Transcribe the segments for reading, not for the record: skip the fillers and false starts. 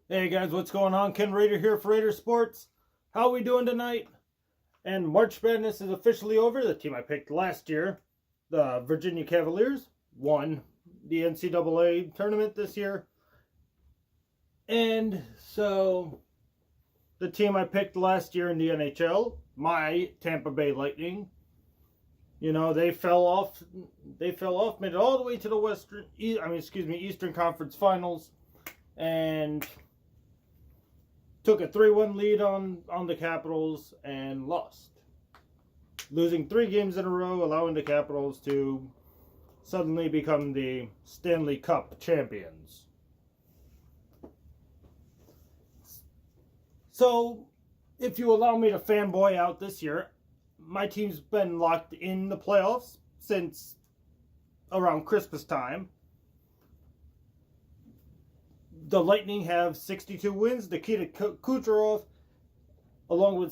Hey guys, what's going on? Ken Rayder here for Rayder Sports. How are we doing tonight? And March Madness is officially over. The team I picked last year, the Virginia Cavaliers, won the NCAA tournament this year. And so the team I picked last year in the NHL, my Tampa Bay Lightning, they fell off. Made it all the way to the Eastern Conference Finals, and took a 3-1 lead on the Capitals and lost. Losing 3 games in a row, allowing the Capitals to suddenly become the Stanley Cup champions. So, if you allow me to fanboy out this year, my team's been locked in the playoffs since around Christmas time. The Lightning have 62 wins. Nikita Kucherov, along with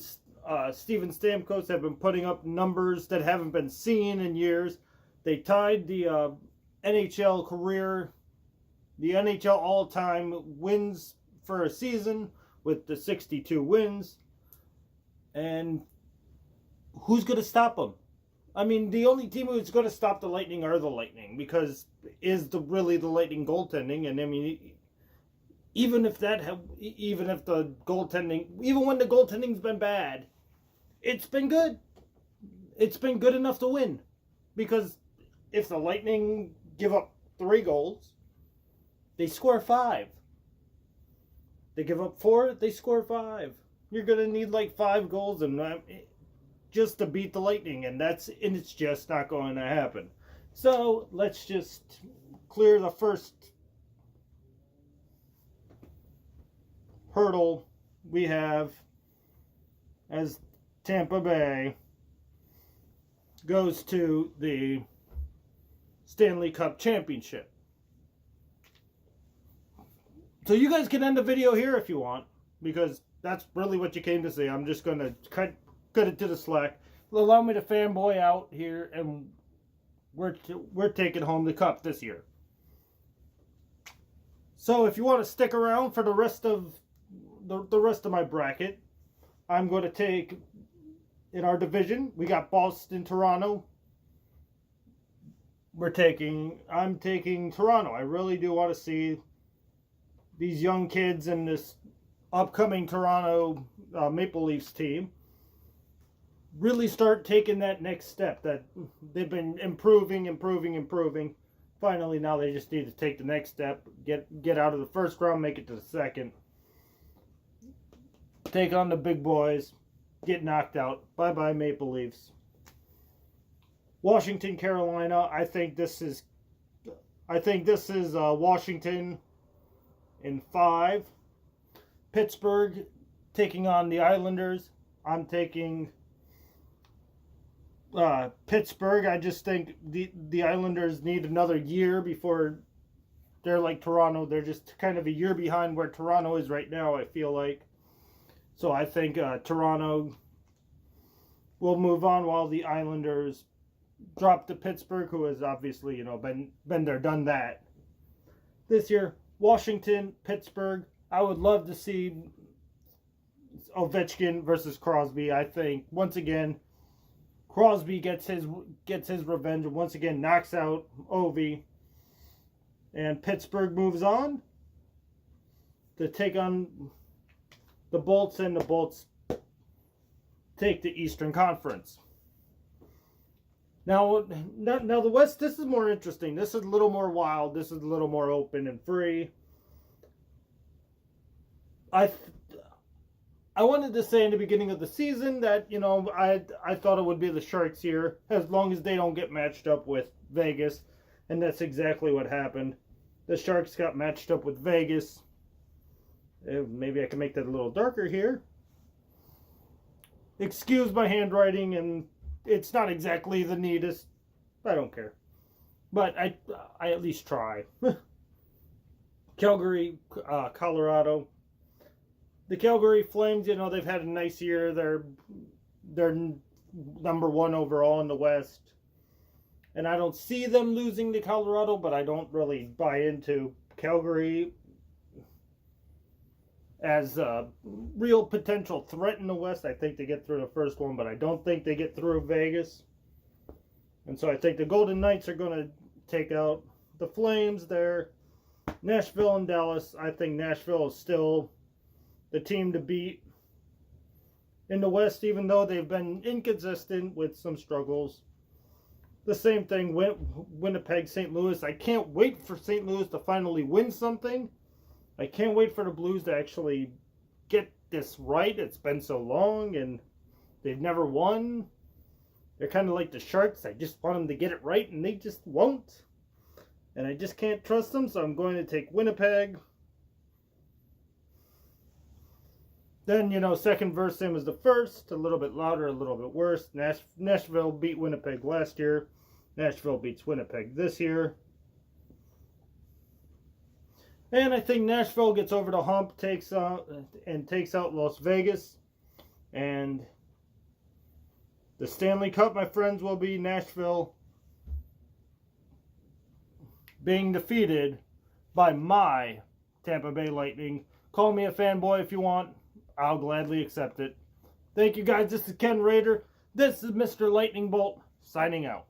Steven Stamkos, have been putting up numbers that haven't been seen in years. They tied the NHL all-time wins for a season with the 62 wins. And who's going to stop them? I mean, the only team who's going to stop the Lightning are the Lightning, because really the Lightning goaltending. And I mean, even when the goaltending's been bad, it's been good. It's been good enough to win. Because if the Lightning give up 3 goals, they score 5. They give up 4, they score 5. You're gonna need like 5 goals and just to beat the Lightning, and it's just not going to happen. So let's just clear the first hurdle we have, as Tampa Bay goes to the Stanley Cup Championship. So you guys can end the video here if you want, because that's really what you came to see. I'm just going to cut it to the slack. Allow me to fanboy out here, and we're taking home the cup this year. So if you want to stick around for the rest of my bracket, I'm going to take, in our division, we got Boston, Toronto. I'm taking Toronto. I really do want to see these young kids in this upcoming Toronto Maple Leafs team really start taking that next step that they've been improving. Finally, now they just need to take the next step, get out of the first round, make it to the second, take on the big boys, get knocked out. Bye-bye, Maple Leafs. Washington, Carolina. I think this is Washington in 5. Pittsburgh taking on the Islanders. I'm taking Pittsburgh. I just think the Islanders need another year before they're like Toronto. They're just kind of a year behind where Toronto is right now, I feel like. So I think Toronto will move on, while the Islanders drop to Pittsburgh, who has obviously, been there, done that. This year, Washington, Pittsburgh. I would love to see Ovechkin versus Crosby. I think once again Crosby gets his revenge and once again knocks out Ovi, and Pittsburgh moves on to take on the Bolts, and the Bolts take the Eastern Conference. Now the West, this is more interesting. This is a little more wild. This is a little more open and free. I wanted to say in the beginning of the season that, I thought it would be the Sharks here, as long as they don't get matched up with Vegas. And that's exactly what happened. The Sharks got matched up with Vegas. Maybe I can make that a little darker here. Excuse my handwriting, and it's not exactly the neatest. I don't care. But I at least try. Calgary, Colorado. The Calgary Flames, they've had a nice year. They're number 1 overall in the West. And I don't see them losing to Colorado, but I don't really buy into Calgary. as a real potential threat in the West. I think they get through the first one, but I don't think they get through Vegas. And so I think the Golden Knights are going to take out the Flames there. Nashville and Dallas. I think Nashville is still the team to beat in the West, even though they've been inconsistent with some struggles. The same thing, Winnipeg, St. Louis. I can't wait for St. Louis to finally win something. I can't wait for the Blues to actually get this right. It's been so long, and they've never won. They're kind of like the Sharks. I just want them to get it right, and they just won't. And I just can't trust them, so I'm going to take Winnipeg. Then, second verse, same as the first. A little bit louder, a little bit worse. Nashville beat Winnipeg last year. Nashville beats Winnipeg this year. And I think Nashville gets over the hump, takes out Las Vegas. And the Stanley Cup, my friends, will be Nashville being defeated by my Tampa Bay Lightning. Call me a fanboy if you want. I'll gladly accept it. Thank you guys. This is Ken Rayder. This is Mr. Lightning Bolt signing out.